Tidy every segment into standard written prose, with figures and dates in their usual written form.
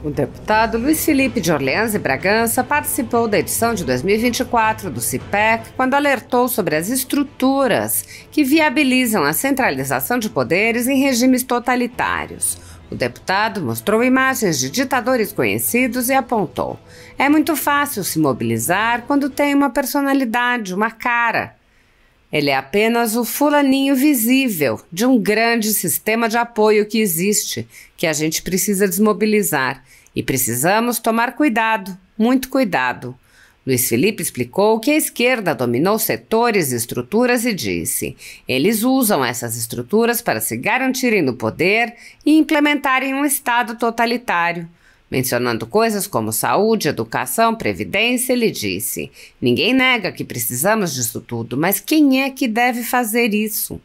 O deputado Luiz Felipe de Orleans e Bragança participou da edição de 2024 do CIPEC quando alertou sobre as estruturas que viabilizam a centralização de poderes em regimes totalitários. O deputado mostrou imagens de ditadores conhecidos e apontou: é muito fácil se mobilizar quando tem uma personalidade, uma cara. Ele é apenas o fulaninho visível de um grande sistema de apoio que existe, que a gente precisa desmobilizar. E precisamos tomar cuidado, muito cuidado. Luiz Felipe explicou que a esquerda dominou setores e estruturas e disse: eles usam essas estruturas para se garantirem no poder e implementarem um Estado totalitário. Mencionando coisas como saúde, educação, previdência, ele disse: ninguém nega que precisamos disso tudo, mas quem é que deve fazer isso?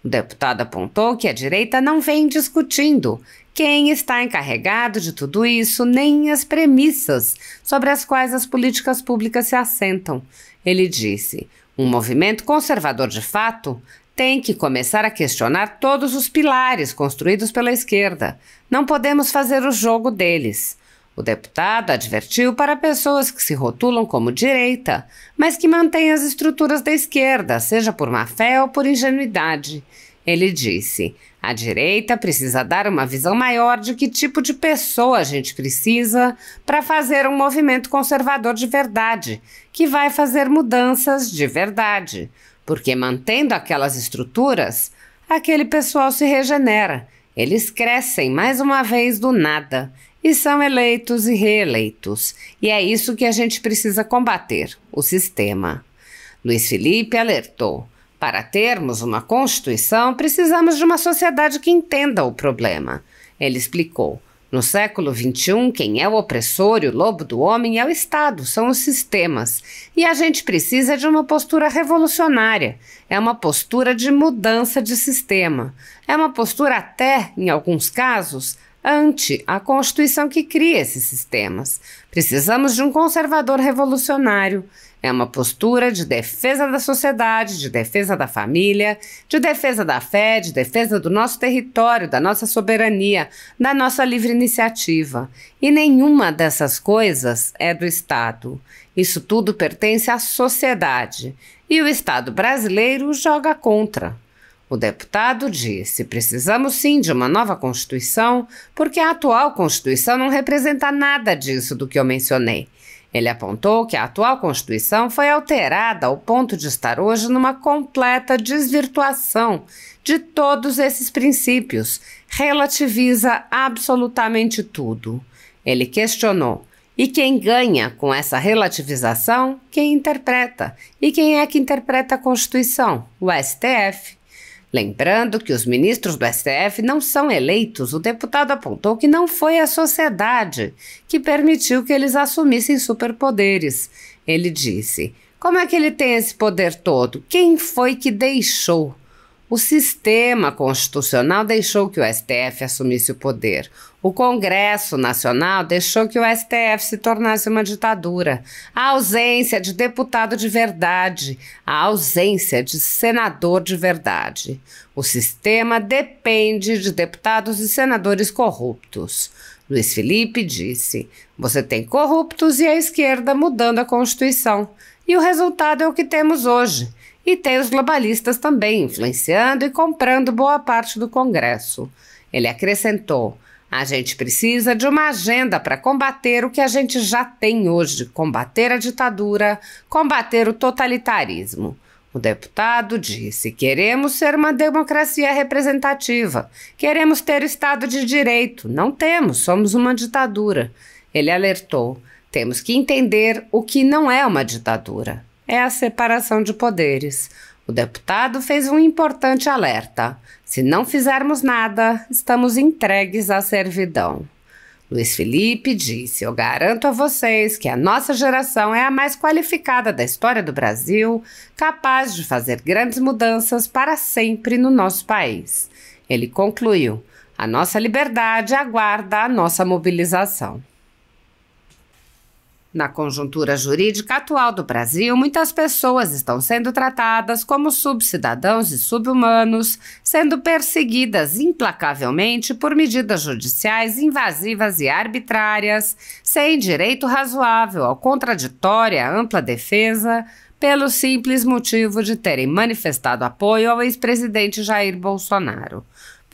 O deputado apontou que a direita não vem discutindo quem está encarregado de tudo isso, nem as premissas sobre as quais as políticas públicas se assentam. Ele disse: um movimento conservador de fato tem que começar a questionar todos os pilares construídos pela esquerda. Não podemos fazer o jogo deles. O deputado advertiu para pessoas que se rotulam como direita, mas que mantêm as estruturas da esquerda, seja por má fé ou por ingenuidade. Ele disse: a direita precisa dar uma visão maior de que tipo de pessoa a gente precisa para fazer um movimento conservador de verdade, que vai fazer mudanças de verdade. Porque mantendo aquelas estruturas, aquele pessoal se regenera. Eles crescem mais uma vez do nada e são eleitos e reeleitos. E é isso que a gente precisa combater, o sistema. Luiz Felipe alertou: para termos uma Constituição, precisamos de uma sociedade que entenda o problema. Ele explicou: no século XXI, quem é o opressor e o lobo do homem é o Estado, são os sistemas. E a gente precisa de uma postura revolucionária. É uma postura de mudança de sistema. É uma postura até, em alguns casos, ante a Constituição que cria esses sistemas. Precisamos de um conservador revolucionário. É uma postura de defesa da sociedade, de defesa da família, de defesa da fé, de defesa do nosso território, da nossa soberania, da nossa livre iniciativa. E nenhuma dessas coisas é do Estado. Isso tudo pertence à sociedade. E o Estado brasileiro joga contra. O deputado disse: precisamos sim de uma nova Constituição, porque a atual Constituição não representa nada disso do que eu mencionei. Ele apontou que a atual Constituição foi alterada ao ponto de estar hoje numa completa desvirtuação de todos esses princípios, relativiza absolutamente tudo. Ele questionou: e quem ganha com essa relativização? Quem interpreta. E quem é que interpreta a Constituição? O STF. Lembrando que os ministros do STF não são eleitos, o deputado apontou que não foi a sociedade que permitiu que eles assumissem superpoderes. Ele disse: como é que ele tem esse poder todo? Quem foi que deixou? O sistema constitucional deixou que o STF assumisse o poder. O Congresso Nacional deixou que o STF se tornasse uma ditadura. A ausência de deputado de verdade, a ausência de senador de verdade. O sistema depende de deputados e senadores corruptos. Luiz Felipe disse: você tem corruptos e a esquerda mudando a Constituição. E o resultado é o que temos hoje. E tem os globalistas também influenciando e comprando boa parte do Congresso. Ele acrescentou: a gente precisa de uma agenda para combater o que a gente já tem hoje, combater a ditadura, combater o totalitarismo. O deputado disse: queremos ser uma democracia representativa, queremos ter Estado de Direito. Não temos, somos uma ditadura. Ele alertou: temos que entender o que não é uma ditadura. É a separação de poderes. O deputado fez um importante alerta: se não fizermos nada, estamos entregues à servidão. Luiz Felipe disse: eu garanto a vocês que a nossa geração é a mais qualificada da história do Brasil, capaz de fazer grandes mudanças para sempre no nosso país. Ele concluiu: a nossa liberdade aguarda a nossa mobilização. Na conjuntura jurídica atual do Brasil, muitas pessoas estão sendo tratadas como subcidadãos e subhumanos, sendo perseguidas implacavelmente por medidas judiciais invasivas e arbitrárias, sem direito razoável ao contraditório e à ampla defesa, pelo simples motivo de terem manifestado apoio ao ex-presidente Jair Bolsonaro.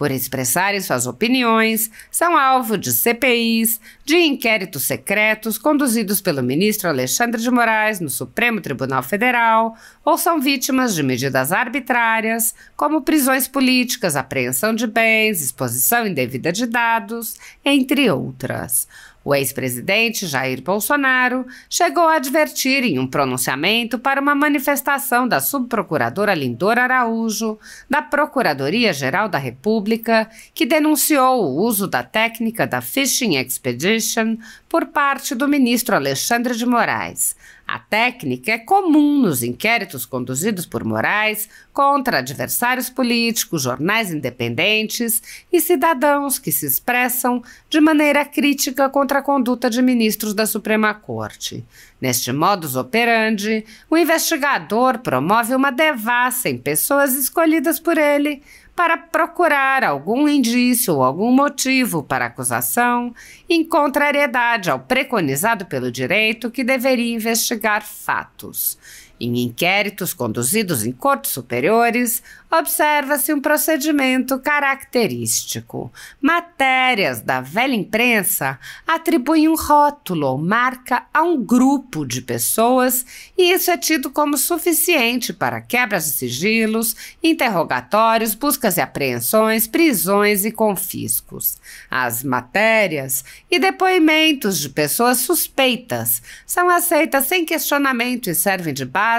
Por expressarem suas opiniões, são alvo de CPIs, de inquéritos secretos conduzidos pelo ministro Alexandre de Moraes no Supremo Tribunal Federal, ou são vítimas de medidas arbitrárias, como prisões políticas, apreensão de bens, exposição indevida de dados, entre outras. O ex-presidente Jair Bolsonaro chegou a advertir em um pronunciamento para uma manifestação da subprocuradora Lindora Araújo, da Procuradoria-Geral da República, que denunciou o uso da técnica da Fishing Expedition por parte do ministro Alexandre de Moraes. A técnica é comum nos inquéritos conduzidos por Moraes contra adversários políticos, jornais independentes e cidadãos que se expressam de maneira crítica contra a conduta de ministros da Suprema Corte. Neste modus operandi, o investigador promove uma devassa em pessoas escolhidas por ele para procurar algum indício ou algum motivo para acusação, em contrariedade ao preconizado pelo direito que deveria investigar fatos. Em inquéritos conduzidos em cortes superiores, observa-se um procedimento característico. Matérias da velha imprensa atribuem um rótulo ou marca a um grupo de pessoas e isso é tido como suficiente para quebras de sigilos, interrogatórios, buscas e apreensões, prisões e confiscos. As matérias e depoimentos de pessoas suspeitas são aceitas sem questionamento e servem de base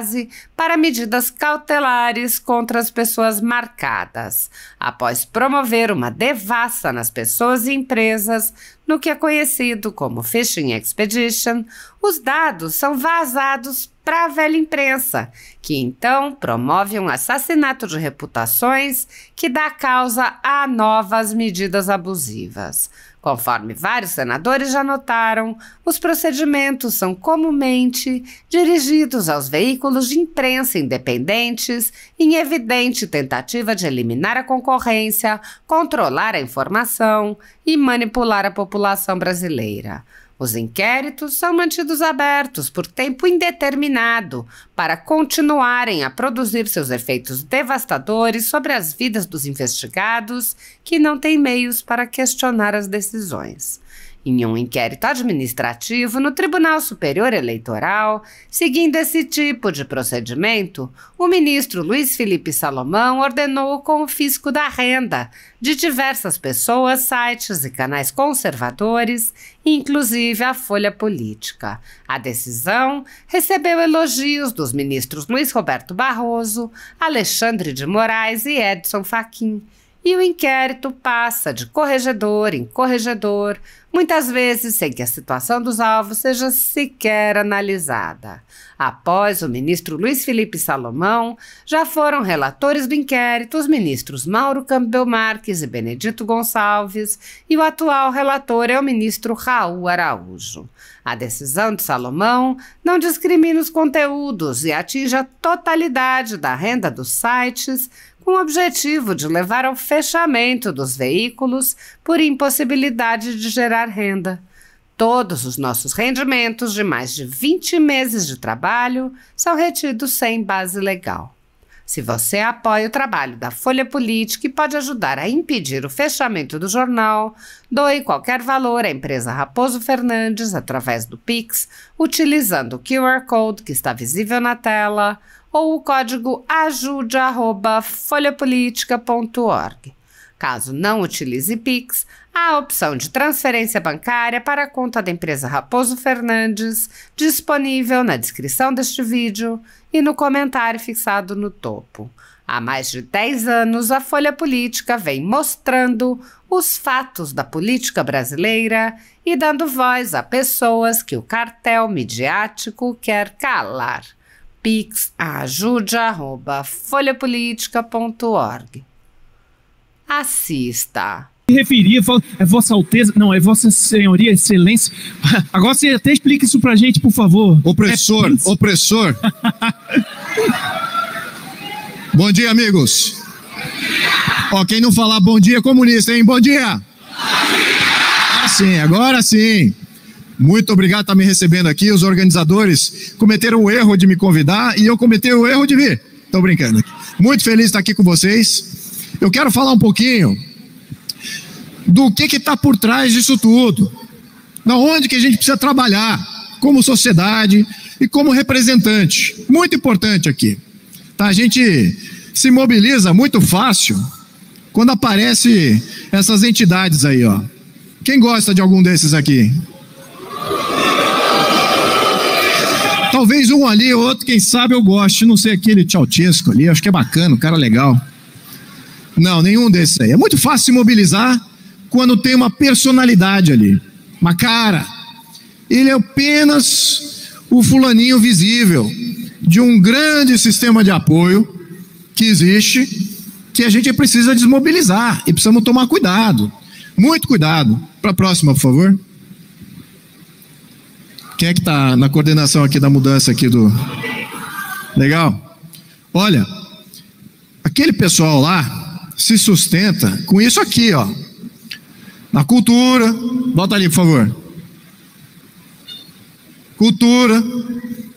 para medidas cautelares contra as pessoas marcadas, após promover uma devassa nas pessoas e empresas no que é conhecido como Fishing Expedition. Os dados são vazados para a velha imprensa, que então promove um assassinato de reputações que dá causa a novas medidas abusivas. Conforme vários senadores já notaram, os procedimentos são comumente dirigidos aos veículos de imprensa independentes em evidente tentativa de eliminar a concorrência, controlar a informação e manipular a população brasileira. Os inquéritos são mantidos abertos por tempo indeterminado para continuarem a produzir seus efeitos devastadores sobre as vidas dos investigados que não têm meios para questionar as decisões. Em um inquérito administrativo no Tribunal Superior Eleitoral, seguindo esse tipo de procedimento, o ministro Luiz Felipe Salomão ordenou o confisco da renda de diversas pessoas, sites e canais conservadores, inclusive a Folha Política. A decisão recebeu elogios dos ministros Luiz Roberto Barroso, Alexandre de Moraes e Edson Fachin. E o inquérito passa de corregedor em corregedor, muitas vezes sem que a situação dos alvos seja sequer analisada. Após o ministro Luiz Felipe Salomão, já foram relatores do inquérito os ministros Mauro Campbell Marques e Benedito Gonçalves, e o atual relator é o ministro Raul Araújo. A decisão de Salomão não discrimina os conteúdos e atinge a totalidade da renda dos sites, com o objetivo de levar ao fechamento dos veículos por impossibilidade de gerar renda. Todos os nossos rendimentos de mais de 20 meses de trabalho são retidos sem base legal. Se você apoia o trabalho da Folha Política e pode ajudar a impedir o fechamento do jornal, doe qualquer valor à empresa Raposo Fernandes através do Pix, utilizando o QR Code que está visível na tela, ou o código ajude@folhapolitica.org. Caso não utilize Pix, há a opção de transferência bancária para a conta da empresa Raposo Fernandes, disponível na descrição deste vídeo e no comentário fixado no topo. Há mais de 10 anos, a Folha Política vem mostrando os fatos da política brasileira e dando voz a pessoas que o cartel midiático quer calar. Pix ajude@folhapolitica.org. Assista! referia, fala, é Vossa Alteza, não, é Vossa Senhoria, Excelência. Agora você até explica isso pra gente, por favor. Opressor, opressor. Bom dia, amigos. Ó, quem não falar bom dia é comunista, hein? Bom dia. Agora sim. Muito obrigado por estar me recebendo aqui. Os organizadores cometeram o erro de me convidar e eu cometi o erro de vir. Tô brincando aqui. Muito feliz de estar aqui com vocês. Eu quero falar um pouquinho do que está por trás disso tudo. Da onde que a gente precisa trabalhar como sociedade e como representante. Muito importante aqui. Tá? A gente se mobiliza muito fácil quando aparece essas entidades aí, ó. Quem gosta de algum desses aqui? Talvez um ali, outro, quem sabe eu goste. Não sei, aquele Ceausescu ali, acho que é bacana, um cara legal. Não, nenhum desses aí. É muito fácil se mobilizar quando tem uma personalidade ali, uma cara. Ele é apenas o fulaninho visível de um grande sistema de apoio que existe, que a gente precisa desmobilizar e precisamos tomar cuidado, muito cuidado. Para a próxima, por favor. Quem é que está na coordenação aqui da mudança aqui do... Legal? Olha, aquele pessoal lá se sustenta com isso aqui, ó. Na cultura, volta ali, por favor. Cultura,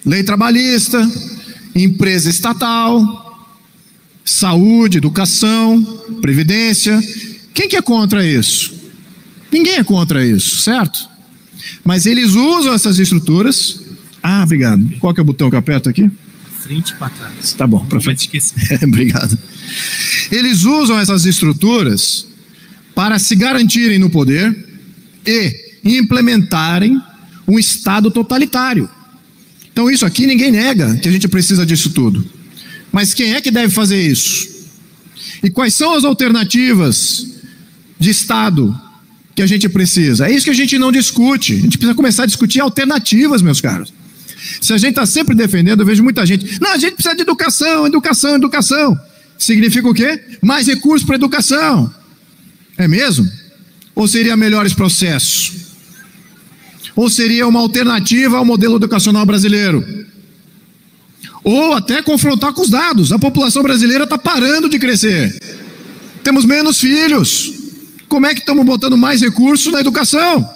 lei trabalhista, empresa estatal, saúde, educação, previdência. Quem que é contra isso? Ninguém é contra isso, certo? Mas eles usam essas estruturas. Ah, obrigado. Qual que é o botão que eu aperto aqui? Frente para trás. Tá bom, não vai te esquecer. Obrigado. Eles usam essas estruturas para se garantirem no poder e implementarem um Estado totalitário. Então isso aqui ninguém nega que a gente precisa disso tudo. Mas quem é que deve fazer isso? E quais são as alternativas de Estado que a gente precisa? É isso que a gente não discute. A gente precisa começar a discutir alternativas, meus caros. Se a gente está sempre defendendo, eu vejo muita gente, não, a gente precisa de educação, educação, educação. Significa o quê? Mais recursos para educação. É mesmo? Ou seria melhores processos? Ou seria uma alternativa ao modelo educacional brasileiro? Ou até confrontar com os dados. A população brasileira está parando de crescer. Temos menos filhos. Como é que estamos botando mais recursos na educação?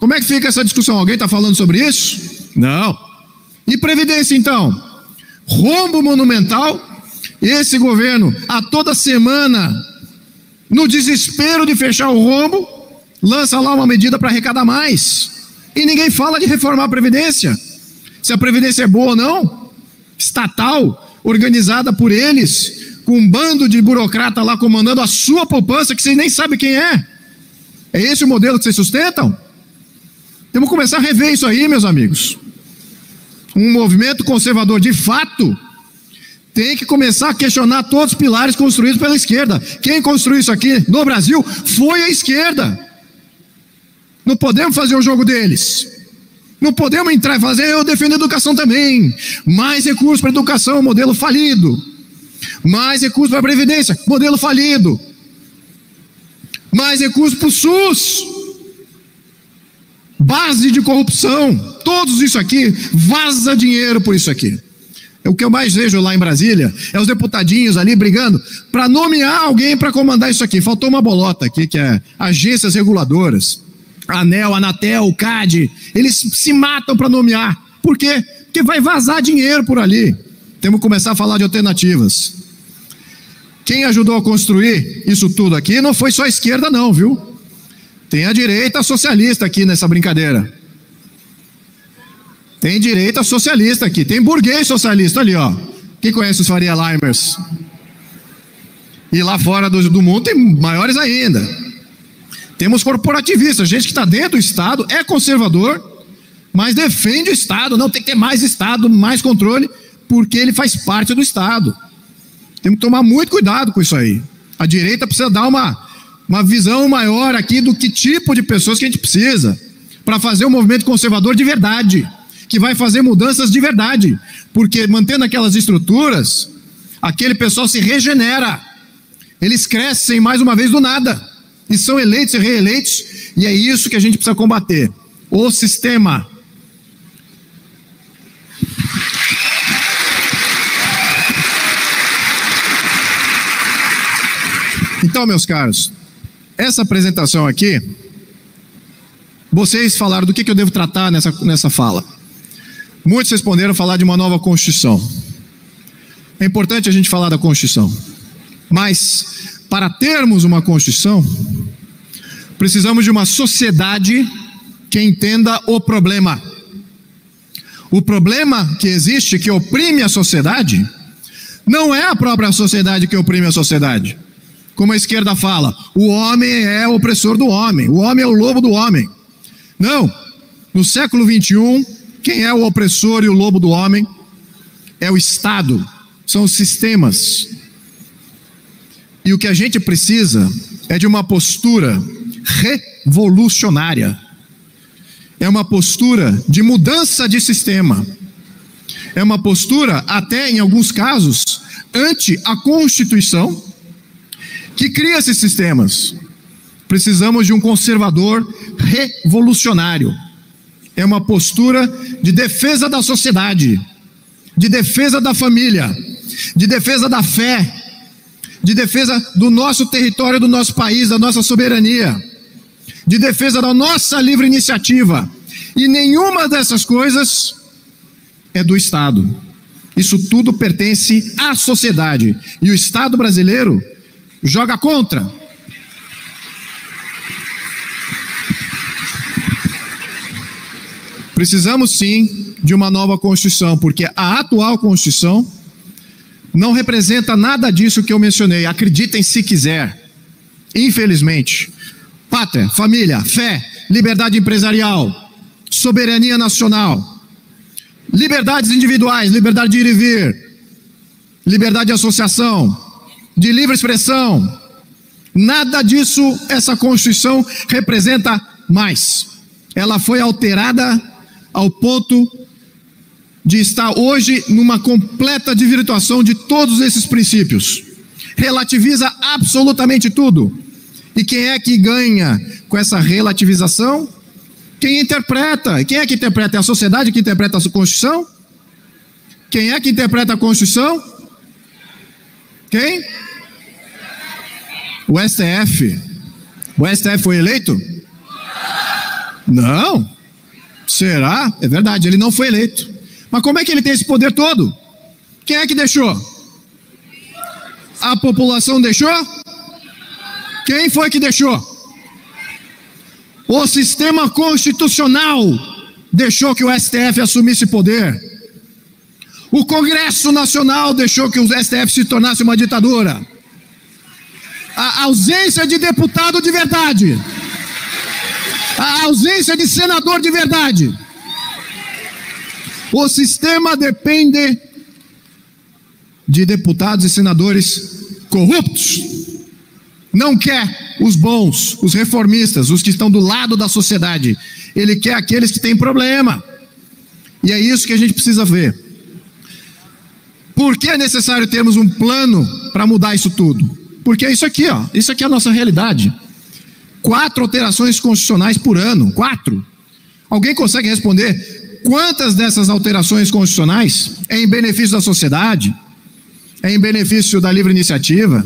Como é que fica essa discussão? Alguém está falando sobre isso? Não. E previdência então? Rombo monumental. Esse governo, a toda semana, no desespero de fechar o rombo, lança lá uma medida para arrecadar mais. E ninguém fala de reformar a previdência. Se a previdência é boa ou não, estatal, organizada por eles, com um bando de burocrata lá comandando a sua poupança, que vocês nem sabem quem é. É esse o modelo que vocês sustentam? Temos que começar a rever isso aí, meus amigos. Um movimento conservador de fato tem que começar a questionar todos os pilares construídos pela esquerda. Quem construiu isso aqui no Brasil foi a esquerda. Não podemos fazer o jogo deles. Não podemos entrar e fazer, eu defendo a educação também. Mais recursos para a educação, modelo falido. Mais recursos para a previdência, modelo falido. Mais recursos para o SUS. Base de corrupção. Todos isso aqui, vaza dinheiro por isso aqui. O que eu mais vejo lá em Brasília é os deputadinhos ali brigando para nomear alguém para comandar isso aqui. Faltou uma bolota aqui, que é agências reguladoras. ANEL, Anatel, CAD, eles se matam para nomear. Por quê? Porque vai vazar dinheiro por ali. Temos que começar a falar de alternativas. Quem ajudou a construir isso tudo aqui não foi só a esquerda não, viu? Tem a direita socialista aqui nessa brincadeira. Tem direita socialista aqui, tem burguês socialista ali, ó. Quem conhece os Faria Limers? E lá fora do mundo tem maiores ainda. Temos corporativistas, gente que está dentro do Estado, é conservador, mas defende o Estado. Não, tem que ter mais Estado, mais controle, porque ele faz parte do Estado. Temos que tomar muito cuidado com isso aí. A direita precisa dar uma visão maior aqui do que tipo de pessoas que a gente precisa para fazer um movimento conservador de verdade, que vai fazer mudanças de verdade, porque mantendo aquelas estruturas, aquele pessoal se regenera, eles crescem mais uma vez do nada. e são eleitos e reeleitos, e é isso que a gente precisa combater. O sistema. Então, meus caros, essa apresentação aqui, vocês falaram do que eu devo tratar nessa fala. Muitos responderam falar de uma nova Constituição. É importante a gente falar da Constituição. Mas, para termos uma Constituição, precisamos de uma sociedade que entenda o problema. O problema que existe, que oprime a sociedade, não é a própria sociedade que oprime a sociedade. Como a esquerda fala, o homem é o opressor do homem, o homem é o lobo do homem. Não, no século XXI, quem é o opressor e o lobo do homem é o Estado, são os sistemas. E o que a gente precisa é de uma postura revolucionária, é uma postura de mudança de sistema, é uma postura, até em alguns casos, ante a Constituição, que cria esses sistemas. Precisamos de um conservador revolucionário. É uma postura de defesa da sociedade, de defesa da família, de defesa da fé, de defesa do nosso território, do nosso país, da nossa soberania, de defesa da nossa livre iniciativa. E nenhuma dessas coisas é do Estado. Isso tudo pertence à sociedade. E o Estado brasileiro joga contra. Precisamos sim de uma nova Constituição, porque a atual Constituição não representa nada disso que eu mencionei. Acreditem se quiser. Infelizmente. Pátria, família, fé, liberdade empresarial, soberania nacional, liberdades individuais, liberdade de ir e vir, liberdade de associação, de livre expressão, nada disso essa Constituição representa mais. Ela foi alterada ao ponto de estar hoje numa completa desvirtuação de todos esses princípios. Relativiza absolutamente tudo. E quem é que ganha com essa relativização? Quem interpreta. Quem é que interpreta? É a sociedade que interpreta a Constituição? Quem é que interpreta a Constituição? Quem? O STF. O STF foi eleito? Não. Será? É verdade, ele não foi eleito. Mas como é que ele tem esse poder todo? Quem é que deixou? A população deixou? Quem foi que deixou? O sistema constitucional deixou que o STF assumisse poder. O Congresso Nacional deixou que o STF se tornasse uma ditadura. A ausência de deputado de verdade, a ausência de senador de verdade. O sistema depende de deputados e senadores corruptos. Não quer os bons, os reformistas, os que estão do lado da sociedade. Ele quer aqueles que têm problema. E é isso que a gente precisa ver. Por que é necessário termos um plano para mudar isso tudo? Porque é isso aqui, ó. Isso aqui é a nossa realidade. 4 alterações constitucionais por ano. 4. Alguém consegue responder quantas dessas alterações constitucionais é em benefício da sociedade? É em benefício da livre iniciativa?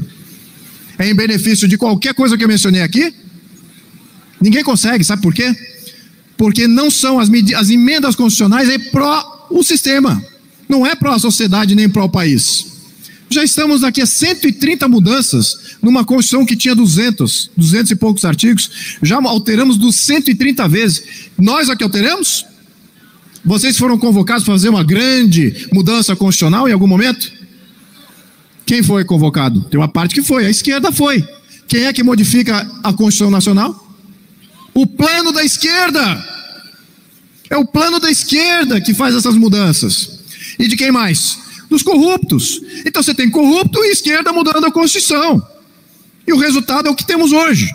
É em benefício de qualquer coisa que eu mencionei aqui? Ninguém consegue, sabe por quê? Porque não são as emendas constitucionais é pró o sistema. Não é pró a sociedade nem pró o país. Já estamos daqui a 130 mudanças numa Constituição que tinha 200 e poucos artigos. Já alteramos 130 vezes. Nós aqui alteramos? Vocês foram convocados para fazer uma grande mudança constitucional em algum momento? Quem foi convocado? Tem uma parte que foi, a esquerda foi. Quem é que modifica a Constituição Nacional? O plano da esquerda. É o plano da esquerda que faz essas mudanças. E de quem mais? Dos corruptos. Então você tem corrupto e esquerda mudando a Constituição. E o resultado é o que temos hoje.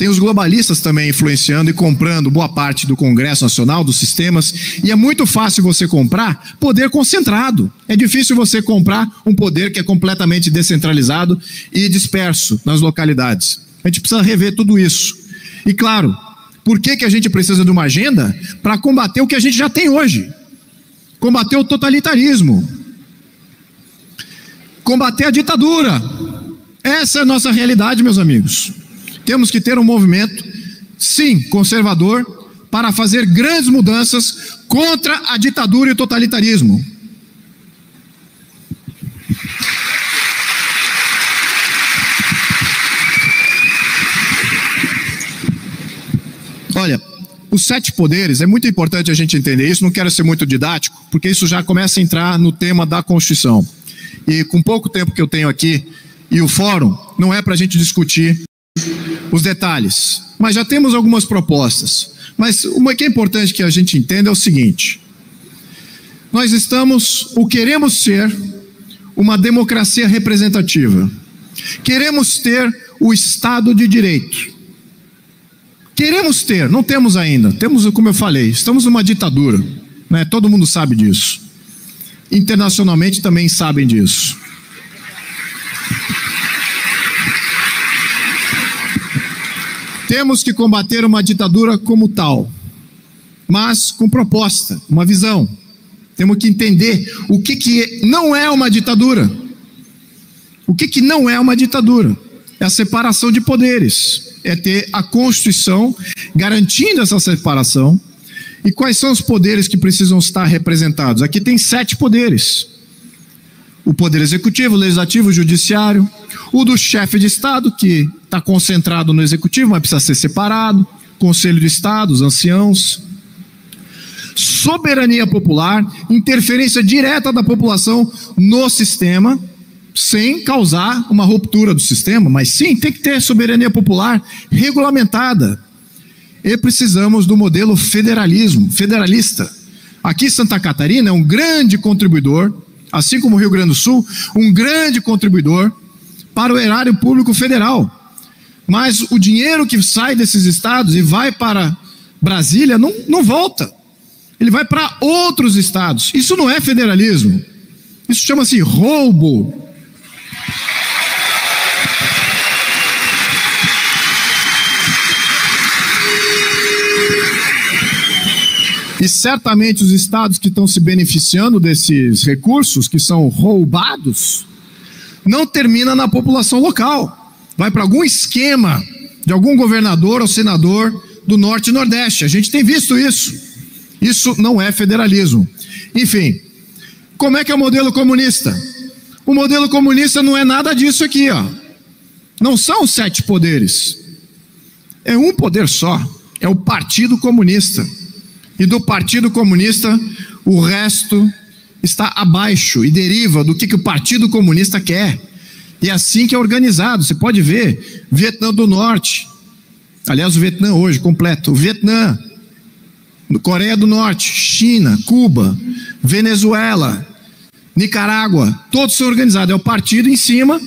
Tem os globalistas também influenciando e comprando boa parte do Congresso Nacional, dos sistemas, e é muito fácil você comprar poder concentrado. É difícil você comprar um poder que é completamente descentralizado e disperso nas localidades. A gente precisa rever tudo isso. E claro, por que a gente precisa de uma agenda? Para combater o que a gente já tem hoje. Combater o totalitarismo. Combater a ditadura. Essa é a nossa realidade, meus amigos. Temos que ter um movimento, sim, conservador, para fazer grandes mudanças contra a ditadura e o totalitarismo. Olha, os 7 poderes, é muito importante a gente entender isso, não quero ser muito didático, porque isso já começa a entrar no tema da Constituição. E com pouco tempo que eu tenho aqui, e o fórum, não é para a gente discutir os detalhes, mas já temos algumas propostas. Mas uma que é importante que a gente entenda é o seguinte: nós estamos, ou queremos ser, uma democracia representativa. Queremos ter o Estado de Direito. Queremos ter, não temos ainda. Temos, como eu falei, estamos numa ditadura, né? Todo mundo sabe disso. Internacionalmente também sabem disso. Temos que combater uma ditadura como tal, mas com proposta, uma visão. Temos que entender o que não é uma ditadura. O que não é uma ditadura? É a separação de poderes. É ter a Constituição garantindo essa separação. E quais são os poderes que precisam estar representados? Aqui tem 7 poderes. O poder executivo, o legislativo, o judiciário, o do chefe de Estado, que está concentrado no executivo, mas precisa ser separado, Conselho de Estado, os anciãos, soberania popular, interferência direta da população no sistema, sem causar uma ruptura do sistema, mas sim, tem que ter soberania popular regulamentada. E precisamos do modelo federalista. Aqui Santa Catarina é um grande contribuidor, assim como o Rio Grande do Sul, um grande contribuidor para o erário público federal. Mas o dinheiro que sai desses estados e vai para Brasília não volta. Ele vai para outros estados. Isso não é federalismo. Isso chama-se roubo. E certamente os estados que estão se beneficiando desses recursos, que são roubados, não termina na população local. Vai para algum esquema de algum governador ou senador do Norte e Nordeste. A gente tem visto isso. Isso não é federalismo. Enfim, como é que é o modelo comunista? O modelo comunista não é nada disso aqui, ó. Não são 7 poderes. É um poder só. É o Partido Comunista. E do Partido Comunista, o resto está abaixo e deriva do que o Partido Comunista quer. E é assim que é organizado. Você pode ver, Vietnã do Norte, aliás, o Vietnã hoje completo, o Vietnã, Coreia do Norte, China, Cuba, Venezuela, Nicarágua, todos são organizados. É o partido em cima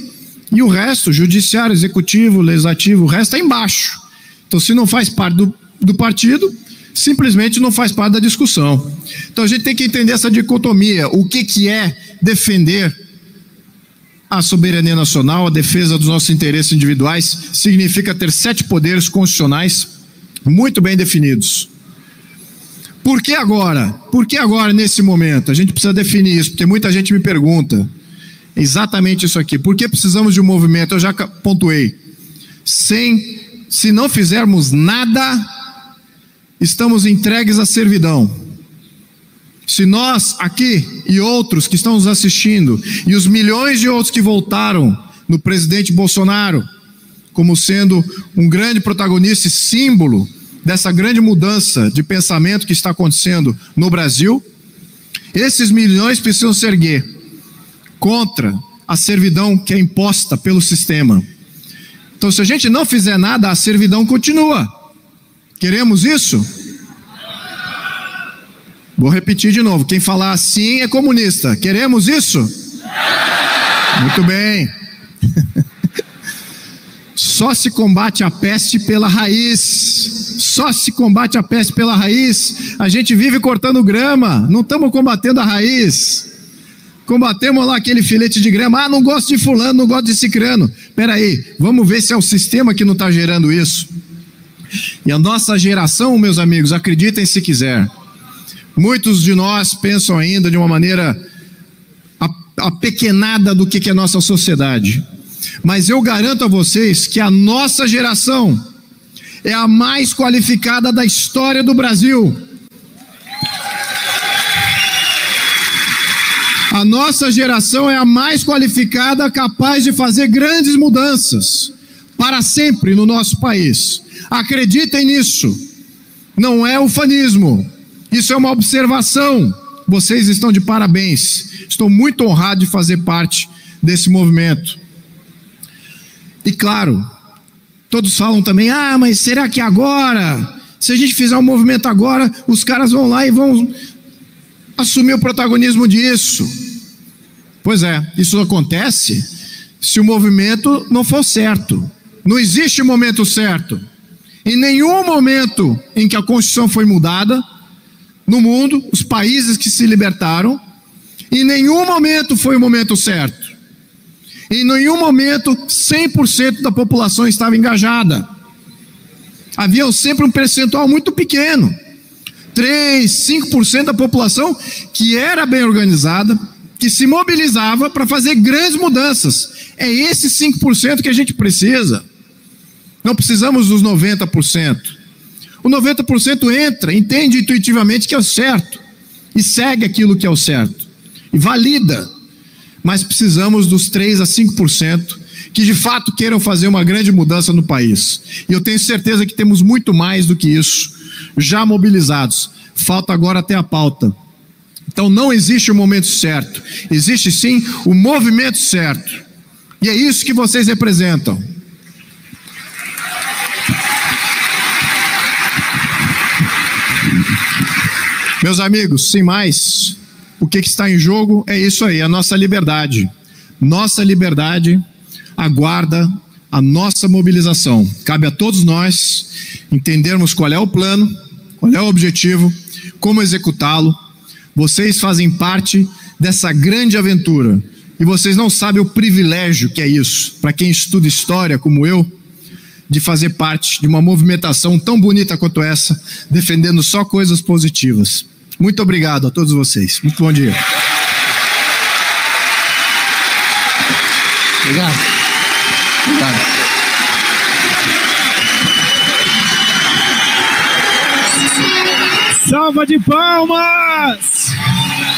e o resto, judiciário, executivo, legislativo, o resto é embaixo. Então, se não faz parte do partido, simplesmente não faz parte da discussão. Então a gente tem que entender essa dicotomia, o que é defender a soberania nacional, a defesa dos nossos interesses individuais, significa ter 7 poderes constitucionais muito bem definidos. Por que agora? Por que agora, nesse momento? A gente precisa definir isso, porque muita gente me pergunta exatamente isso aqui. Por que precisamos de um movimento? Eu já pontuei. Se não fizermos nada, estamos entregues à servidão. Se nós aqui e outros que estão nos assistindo, e os milhões de outros que votaram no presidente Bolsonaro, como sendo um grande protagonista e símbolo dessa grande mudança de pensamento que está acontecendo no Brasil, esses milhões precisam se erguer contra a servidão que é imposta pelo sistema. Então, se a gente não fizer nada, a servidão continua. Queremos isso? Vou repetir de novo. Quem falar assim é comunista. Queremos isso? Muito bem. Só só se combate a peste pela raiz. Só se combate a peste pela raiz. A gente vive cortando grama, não estamos combatendo a raiz. Combatemos lá aquele filete de grama. Ah, não gosto de fulano, não gosto de cicrano. Espera aí, vamos ver se é o sistema que não está gerando isso. E a nossa geração, meus amigos, acreditem se quiser, muitos de nós pensam ainda de uma maneira apequenada do que é a nossa sociedade. Mas eu garanto a vocês que a nossa geração é a mais qualificada da história do Brasil. A nossa geração é a mais qualificada, capaz de fazer grandes mudanças para sempre no nosso país. Acreditem nisso. Não é ufanismo. Isso é uma observação. Vocês estão de parabéns. Estou muito honrado de fazer parte desse movimento. E claro, todos falam também, ah, mas será que agora, se a gente fizer um movimento agora, os caras vão lá e vão assumir o protagonismo disso? Pois é, isso acontece se o movimento não for certo. Não existe momento certo. Em nenhum momento em que a Constituição foi mudada no mundo, os países que se libertaram, em nenhum momento foi o momento certo. Em nenhum momento 100% da população estava engajada. Havia sempre um percentual muito pequeno, 3, 5% da população que era bem organizada, que se mobilizava para fazer grandes mudanças. É esse 5% que a gente precisa. Não precisamos dos 90%. O 90% entra, entende intuitivamente que é o certo e segue aquilo que é o certo e valida. Mas precisamos dos 3 a 5% que de fato queiram fazer uma grande mudança no país. E eu tenho certeza que temos muito mais do que isso já mobilizados. Falta agora até a pauta. Então não existe o momento certo, existe sim o movimento certo. E é isso que vocês representam. Meus amigos, sem mais, o que está em jogo é isso aí, a nossa liberdade. Nossa liberdade aguarda a nossa mobilização. Cabe a todos nós entendermos qual é o plano, qual é o objetivo, como executá-lo. Vocês fazem parte dessa grande aventura e vocês não sabem o privilégio que é isso, para quem estuda história como eu, de fazer parte de uma movimentação tão bonita quanto essa, defendendo só coisas positivas. Muito obrigado a todos vocês. Muito bom dia. Obrigado. Obrigado. Salva de palmas!